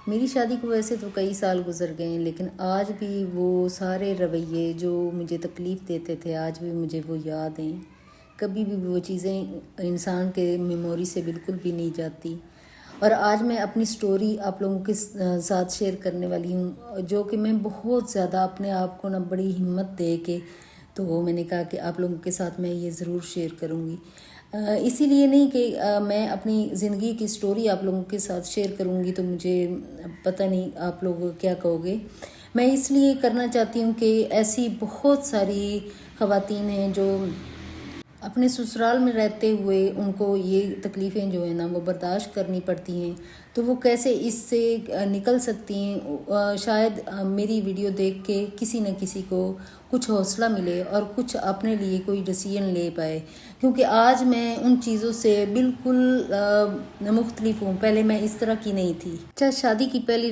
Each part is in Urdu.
میری شادی کو ویسے تو کئی سال گزر گئے ہیں، لیکن آج بھی وہ سارے رویے جو مجھے تکلیف دیتے تھے آج بھی مجھے وہ یاد ہیں۔ کبھی بھی وہ چیزیں انسان کے میموری سے بالکل بھی نہیں جاتی۔ اور آج میں اپنی سٹوری آپ لوگوں کے ساتھ شیئر کرنے والی ہوں، جو کہ میں بہت زیادہ اپنے آپ کو بڑی ہمت دے کے تو میں نے کہا کہ آپ لوگوں کے ساتھ میں یہ ضرور شیئر کروں گی۔ اسی لیے نہیں کہ میں اپنی زندگی کی سٹوری آپ لوگوں کے ساتھ شیئر کروں گی تو مجھے پتہ نہیں آپ لوگ کیا کہو گے۔ میں اس لیے کرنا چاہتی ہوں کہ ایسی بہت ساری خواتین ہیں جو اپنے سسرال میں رہتے ہوئے ان کو یہ تکلیفیں جو ہیں وہ برداشت کرنی پڑتی ہیں، تو وہ کیسے اس سے نکل سکتی ہیں۔ شاید میری ویڈیو دیکھ کے کسی نہ کسی کو کچھ حوصلہ ملے اور کچھ اپنے لیے کوئی ڈیسیژن لے پائے، کیونکہ آج میں ان چیزوں سے بالکل مختلف ہوں۔ پہلے میں اس طرح کی نہیں تھی۔ اچھا، شادی کی پہلی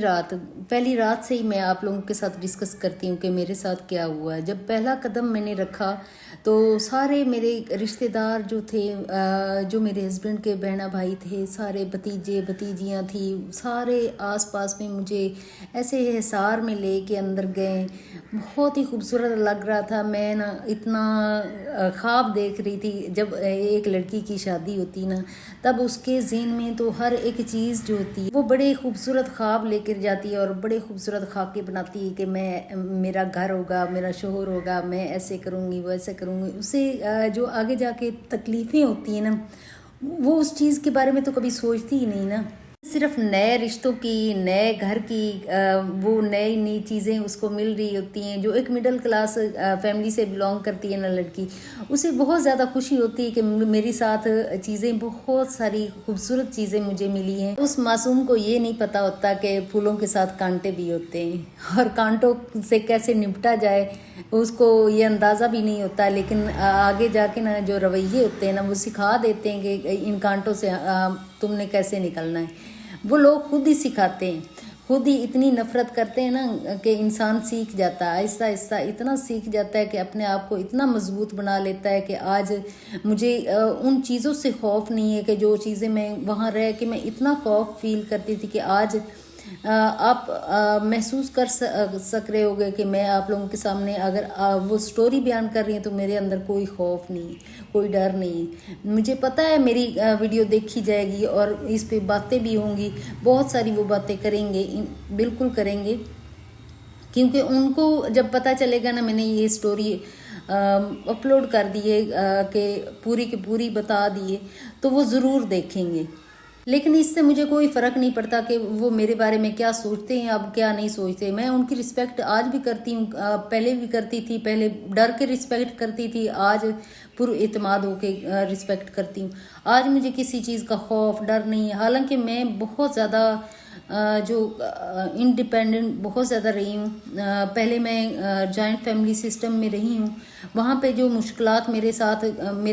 رات سے ہی میں آپ لوگوں کے ساتھ ڈسکس کرتی ہوں کہ میرے ساتھ کیا ہوا ہے۔ جب پہلا قدم میں نے رکھا تو سارے میرے رشتہ دار جو تھے، جو میرے ہسبینڈ کے بہنا بھائی تھے، سارے بھتیجے بھتیجیاں تھیں، سارے آس پاس میں مجھے ایسے حصار میں لے کے اندر گئے۔ بہت ہی خوبصورت لگ رہا تھا۔ میں اتنا خواب دیکھ رہی تھی۔ جب ایک لڑکی کی شادی ہوتی تب اس کے ذہن میں تو ہر ایک چیز جو ہوتی ہے وہ بڑے خوبصورت خواب لے کر جاتی ہے اور بڑے خوبصورت خاکے بناتی ہے کہ میرا گھر ہوگا، میرا شوہر ہوگا، میں ایسے کروں گی، ویسے کروں گی۔ اسے جو آگے جا کے تکلیفیں ہوتی ہیں وہ اس چیز کے بارے میں تو کبھی سوچتی ہی نہیں صرف نئے رشتوں کی، نئے گھر کی، وہ نئی چیزیں اس کو مل رہی ہوتی ہیں۔ جو ایک مڈل کلاس فیملی سے بلانگ کرتی ہے لڑکی، اسے بہت زیادہ خوشی ہوتی ہے کہ میری ساتھ چیزیں، بہت ساری خوبصورت چیزیں مجھے ملی ہیں۔ اس معصوم کو یہ نہیں پتا ہوتا کہ پھولوں کے ساتھ کانٹے بھی ہوتے ہیں اور کانٹوں سے کیسے نپٹا جائے اس کو یہ اندازہ بھی نہیں ہوتا، لیکن آگے جا کے جو رویے ہوتے ہیں وہ سکھا دیتے ہیں کہ ان کانٹوں سے تم نے کیسے نکلنا ہے۔ وہ لوگ خود ہی سکھاتے ہیں، خود ہی اتنی نفرت کرتے ہیں کہ انسان سیکھ جاتا ہے، آہستہ آہستہ اتنا سیکھ جاتا ہے کہ اپنے آپ کو اتنا مضبوط بنا لیتا ہے کہ آج مجھے ان چیزوں سے خوف نہیں ہے کہ جو چیزیں میں وہاں رہ کے میں اتنا خوف فیل کرتی تھی کہ آج آپ محسوس کر سک رہے ہوگے کہ میں آپ لوگوں کے سامنے اگر وہ سٹوری بیان کر رہی ہیں تو میرے اندر کوئی خوف نہیں، کوئی ڈر نہیں۔ مجھے پتہ ہے میری ویڈیو دیکھی جائے گی اور اس پہ باتیں بھی ہوں گی، بہت ساری وہ باتیں کریں گے، بالکل کریں گے، کیونکہ ان کو جب پتہ چلے گا میں نے یہ سٹوری اپلوڈ کر دیے کہ پوری کی پوری بتا دیے تو وہ ضرور دیکھیں گے۔ لیکن اس سے مجھے کوئی فرق نہیں پڑتا کہ وہ میرے بارے میں کیا سوچتے ہیں، اب کیا نہیں سوچتے۔ میں ان کی رسپیکٹ آج بھی کرتی ہوں، پہلے بھی کرتی تھی، پہلے ڈر کے رسپیکٹ کرتی تھی، آج پر اعتماد ہو کے رسپیکٹ کرتی ہوں۔ آج مجھے کسی چیز کا خوف ڈر نہیں ہے، حالانکہ میں بہت زیادہ جو انڈیپینڈنٹ بہت زیادہ رہی ہوں۔ پہلے میں جوائنٹ فیملی سسٹم میں رہی ہوں، وہاں پہ جو مشکلات میرے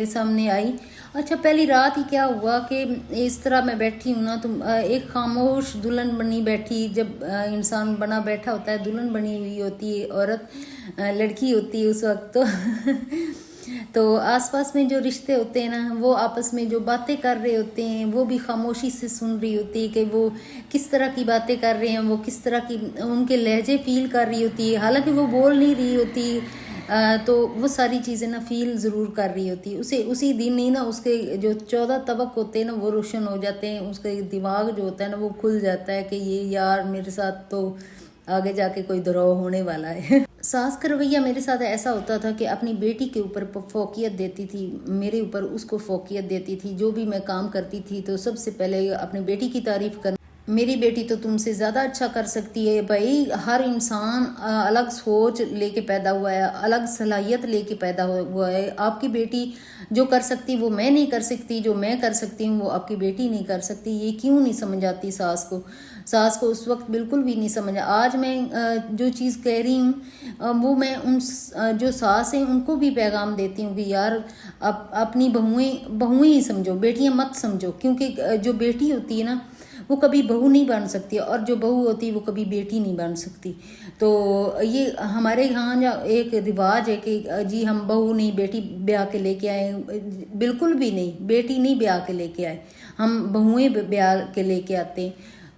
سامنے آئی۔ اچھا، پہلی رات ہی کیا ہوا کہ اس طرح میں بیٹھی ہوں تو ایک خاموش دلہن بنی بیٹھی، جب انسان بنا بیٹھا ہوتا ہے، دلہن بنی ہوئی ہوتی ہے، عورت لڑکی ہوتی ہے اس وقت تو آس پاس میں جو رشتے ہوتے ہیں وہ آپس میں جو باتیں کر رہے ہوتے ہیں وہ بھی خاموشی سے سن رہی ہوتی ہے کہ وہ کس طرح کی باتیں کر رہے ہیں، وہ کس طرح کی ان کے لہجے فیل کر رہی ہوتی ہے، حالانکہ وہ بول نہیں رہی ہوتی، تو وہ ساری چیزیں فیل ضرور کر رہی ہوتی ہے۔ اسی دن ہی اس کے جو 14 طبق ہوتے ہیں وہ روشن ہو جاتے ہیں، اس کے دماغ جو ہوتا ہے وہ کھل جاتا ہے کہ یہ یار میرے ساتھ تو آگے جا کے کوئی دراؤ ہونے والا ہے۔ ساس کا رویہ میرے ساتھ ایسا ہوتا تھا کہ اپنی بیٹی کے اوپر فوقیت دیتی تھی، میرے اوپر اس کو فوقیت دیتی تھی۔ جو بھی میں کام کرتی تھی تو سب سے پہلے اپنی بیٹی کی تعریف کرنا، میری بیٹی تو تم سے زیادہ اچھا کر سکتی ہے۔ بھائی، ہر انسان الگ سوچ لے کے پیدا ہوا ہے، الگ صلاحیت لے کے پیدا ہوا ہے۔ آپ کی بیٹی جو کر سکتی وہ میں نہیں کر سکتی، جو میں کر سکتی ہوں وہ آپ کی بیٹی نہیں کر سکتی۔ یہ کیوں نہیں سمجھ آتی ساس کو اس وقت بالکل بھی نہیں سمجھ۔ آج میں جو چیز کہہ رہی ہوں وہ میں ان جو ساس ہیں ان کو بھی پیغام دیتی ہوں کہ یار اپنی بہویں ہی سمجھو، بیٹیاں مت سمجھو، کیونکہ جو بیٹی ہوتی ہے وہ کبھی بہو نہیں بن سکتی، اور جو بہو ہوتی ہے وہ کبھی بیٹی نہیں بن سکتی۔ تو یہ ہمارے یہاں ایک رواج ہے کہ جی ہم بہو نہیں بیٹی بیاہ کے لے کے آئے، بالکل بھی نہیں، بیٹی نہیں بیاہ کے لے کے آئے، ہم بہویں بیاہ کے لے کے آتے ہیں۔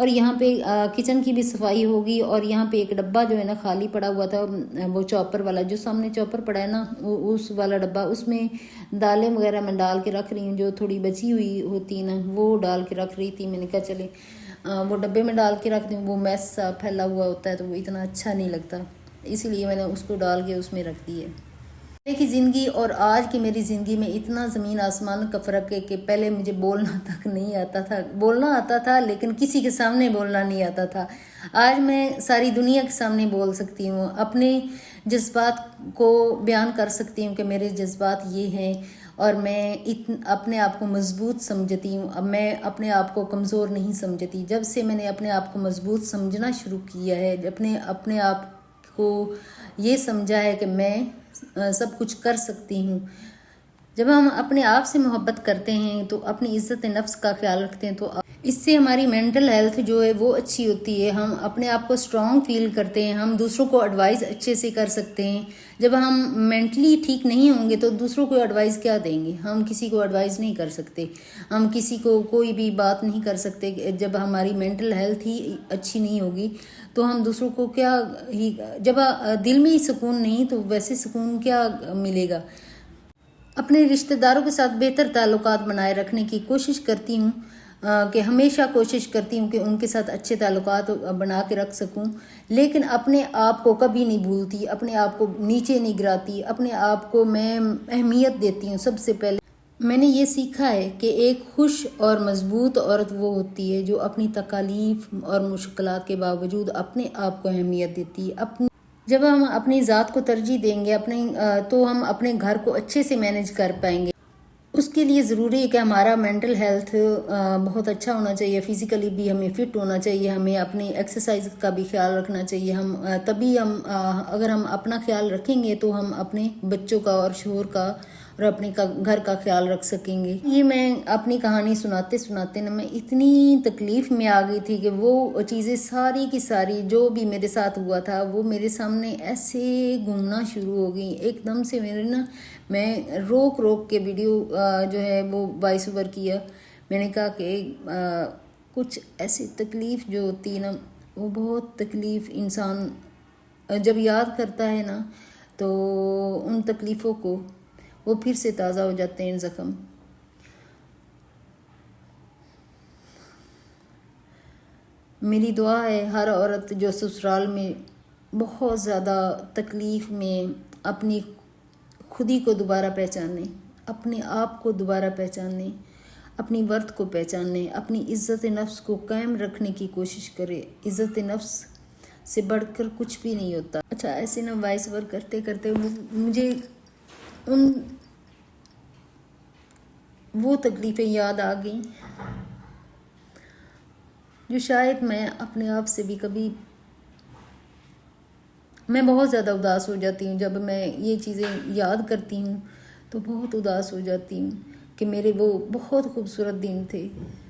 اور یہاں پہ کچن کی بھی صفائی ہوگی، اور یہاں پہ ایک ڈبہ جو ہے نا خالی پڑا ہوا تھا، وہ چاپر والا جو سامنے چاپر پڑا ہے نا، اس والا ڈبہ، اس میں دالیں وغیرہ میں ڈال کے رکھ رہی ہوں، جو تھوڑی بچی ہوئی ہوتی ہے نا وہ ڈال کے رکھ رہی تھی۔ میں نے کہا چلے وہ ڈبے میں ڈال کے رکھ دوں، وہ میس سا پھیلا ہوا ہوتا ہے تو وہ اتنا اچھا نہیں لگتا، اسی لیے میں نے اس کو ڈال کے اس میں رکھ دی ہے۔ پہلے کی زندگی اور آج کی میری زندگی میں اتنا زمین آسمان کا فرق ہے کہ پہلے مجھے بولنا تک نہیں آتا تھا، بولنا آتا تھا لیکن کسی کے سامنے بولنا نہیں آتا تھا۔ آج میں ساری دنیا کے سامنے بول سکتی ہوں، اپنے جذبات کو بیان کر سکتی ہوں کہ میرے جذبات یہ ہیں، اور میں اپنے آپ کو مضبوط سمجھتی ہوں۔ اب میں اپنے آپ کو کمزور نہیں سمجھتی۔ جب سے میں نے اپنے آپ کو مضبوط سمجھنا شروع کیا ہے، اپنے آپ کو یہ سمجھا ہے کہ میں سب کچھ کر سکتی ہوں۔ جب ہم اپنے آپ سے محبت کرتے ہیں تو اپنی عزت نفس کا خیال رکھتے ہیں تو اس سے ہماری مینٹل ہیلتھ جو ہے وہ اچھی ہوتی ہے، ہم اپنے آپ کو اسٹرانگ فیل کرتے ہیں، ہم دوسروں کو ایڈوائز اچھے سے کر سکتے ہیں۔ جب ہم مینٹلی ٹھیک نہیں ہوں گے تو دوسروں کو ایڈوائز کیا دیں گے؟ ہم کسی کو ایڈوائز نہیں کر سکتے، ہم کسی کو کوئی بھی بات نہیں کر سکتے۔ جب ہماری مینٹل ہیلتھ ہی اچھی نہیں ہوگی تو ہم دوسروں کو کیا ہی، جب دل میں ہی سکون نہیں تو ویسے سکون کیا ملے گا؟ اپنے رشتہ داروں کے ساتھ بہتر تعلقات بنائے رکھنے کی کوشش کرتی ہوں، کہ ہمیشہ کوشش کرتی ہوں کہ ان کے ساتھ اچھے تعلقات بنا کے رکھ سکوں، لیکن اپنے آپ کو کبھی نہیں بھولتی، اپنے آپ کو نیچے نہیں گراتی، اپنے آپ کو میں اہمیت دیتی ہوں۔ سب سے پہلے میں نے یہ سیکھا ہے کہ ایک خوش اور مضبوط عورت وہ ہوتی ہے جو اپنی تکالیف اور مشکلات کے باوجود اپنے آپ کو اہمیت دیتی ہے۔ جب ہم اپنی ذات کو ترجیح دیں گے تو ہم اپنے گھر کو اچھے سے مینج کر پائیں گے۔ اس کے لیے ضروری ہے کہ ہمارا مینٹل ہیلتھ بہت اچھا ہونا چاہیے، فزیکلی بھی ہمیں فٹ ہونا چاہیے، ہمیں اپنی ایکسرسائز کا بھی خیال رکھنا چاہیے۔ تبھی اگر ہم اپنا خیال رکھیں گے تو ہم اپنے بچوں کا اور شوہر کا اور اپنے گھر کا خیال رکھ سکیں گے۔ یہ میں اپنی کہانی سناتے سناتے نا میں اتنی تکلیف میں آ گئی تھی کہ وہ چیزیں ساری کی ساری جو بھی میرے ساتھ ہوا تھا وہ میرے سامنے ایسے گھومنا شروع ہو گئی ایک دم سے۔ میں روک کے ویڈیو جو ہے وہ وائس اوور کیا۔ میں نے کہا کہ کچھ ایسی تکلیف جو ہوتی ہے نا، وہ بہت تکلیف انسان جب یاد کرتا ہے نا تو ان تکلیفوں کو وہ پھر سے تازہ ہو جاتے ہیں زخم۔ میری دعا ہے ہر عورت جو سسرال میں بہت زیادہ تکلیف میں اپنی خودی کو دوبارہ پہچانے، اپنے آپ کو دوبارہ پہچانے، اپنی ورتھ کو پہچانے، اپنی عزت نفس کو قائم رکھنے کی کوشش کرے۔ عزت نفس سے بڑھ کر کچھ بھی نہیں ہوتا۔ اچھا، ایسے نا وائس اوور کرتے کرتے مجھے وہ تکلیفیں یاد آ گئیں جو شاید میں اپنے آپ سے بھی کبھی، میں بہت زیادہ اداس ہو جاتی ہوں جب میں یہ چیزیں یاد کرتی ہوں تو بہت اداس ہو جاتی ہوں کہ میرے وہ بہت خوبصورت دن تھے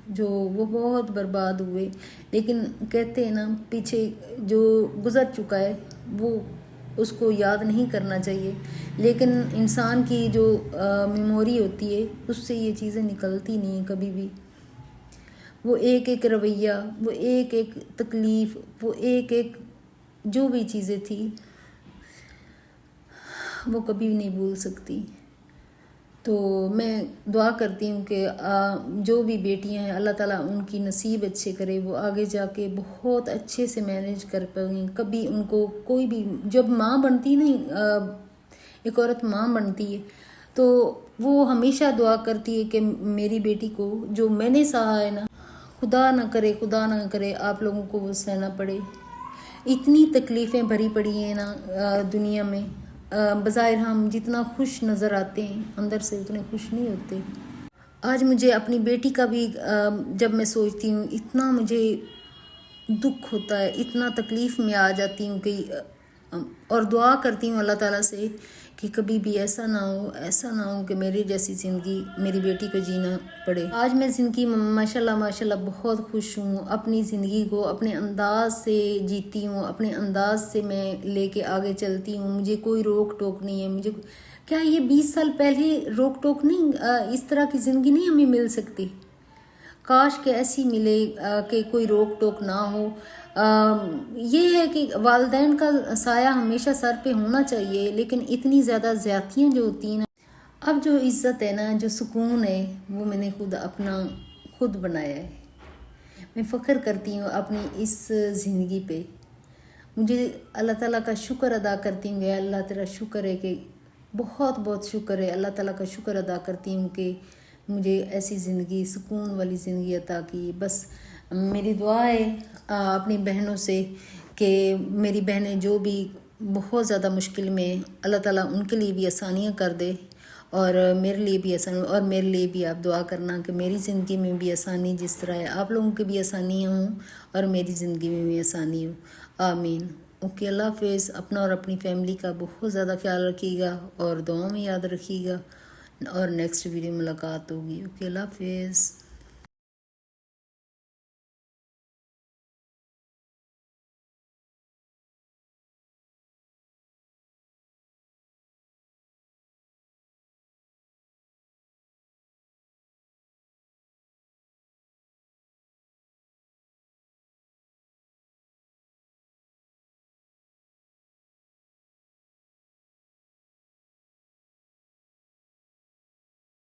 جو وہ بہت برباد ہوئے۔ لیکن کہتے ہیں نا پیچھے جو گزر چکا ہے وہ اس کو یاد نہیں کرنا چاہیے، لیکن انسان کی جو میموری ہوتی ہے اس سے یہ چیزیں نکلتی نہیں ہیں کبھی بھی۔ وہ ایک ایک رویہ، وہ ایک ایک تکلیف، وہ ایک ایک جو بھی چیزیں تھی وہ کبھی نہیں بھول سکتی۔ تو میں دعا کرتی ہوں کہ جو بھی بیٹیاں ہیں اللہ تعالیٰ ان کی نصیب اچھے کرے، وہ آگے جا کے بہت اچھے سے مینیج کر پائیں۔ کبھی ان کو کوئی بھی جب ماں بنتی نہیں، ایک عورت ماں بنتی ہے تو وہ ہمیشہ دعا کرتی ہے کہ میری بیٹی کو جو میں نے سہا ہے نا، خدا نہ کرے آپ لوگوں کو وہ سہنا پڑے۔ اتنی تکلیفیں بھری پڑی ہیں نا دنیا میں، بظاہر ہم جتنا خوش نظر آتے ہیں اندر سے اتنے خوش نہیں ہوتے۔ آج مجھے اپنی بیٹی کا بھی جب میں سوچتی ہوں اتنا مجھے دکھ ہوتا ہے، اتنا تکلیف میں آ جاتی ہوں کہ اور دعا کرتی ہوں اللہ تعالیٰ سے کہ کبھی بھی ایسا نہ ہو کہ میری جیسی زندگی میری بیٹی کو جینا پڑے۔ آج میں زندگی ماشاءاللہ بہت خوش ہوں، اپنی زندگی کو اپنے انداز سے جیتی ہوں، اپنے انداز سے میں لے کے آگے چلتی ہوں، مجھے کوئی روک ٹوک نہیں ہے۔ کیا یہ 20 سال پہلے روک ٹوک نہیں، اس طرح کی زندگی نہیں ہمیں مل سکتی؟ کاش کہ ایسی ملے کہ کوئی روک ٹوک نہ ہو۔ یہ ہے کہ والدین کا سایہ ہمیشہ سر پہ ہونا چاہیے، لیکن اتنی زیادہ زیادتیاں جو ہوتی ہیں نا، اب جو عزت ہے نا، جو سکون ہے، وہ میں نے خود بنایا ہے۔ میں فخر کرتی ہوں اپنی اس زندگی پہ۔ مجھے اللہ تعالیٰ کا شکر ادا کرتی ہوں کہ اللہ تیرا شکر ہے، کہ بہت بہت شکر ہے، اللہ تعالیٰ کا شکر ادا کرتی ہوں کہ مجھے ایسی زندگی، سکون والی زندگی عطا کی۔ بس میری دعا ہے اپنی بہنوں سے کہ میری بہنیں جو بھی بہت زیادہ مشکل میں، اللہ تعالیٰ ان کے لیے بھی آسانیاں کر دے، اور میرے لیے بھی آسانی، اور میرے لیے بھی آپ دعا کرنا کہ میری زندگی میں بھی آسانی جس طرح ہے، آپ لوگوں کی بھی آسانیاں ہوں اور میری زندگی میں بھی آسانی ہو، آمین۔ اوکے، اللہ حافظ۔ اپنا اور اپنی فیملی کا بہت زیادہ خیال رکھیے گا، اور دعاؤں میں یاد رکھیے گا، اور نیکسٹ ویڈیو ملاقات ہوگی۔ اوکے، اللہ حافظ۔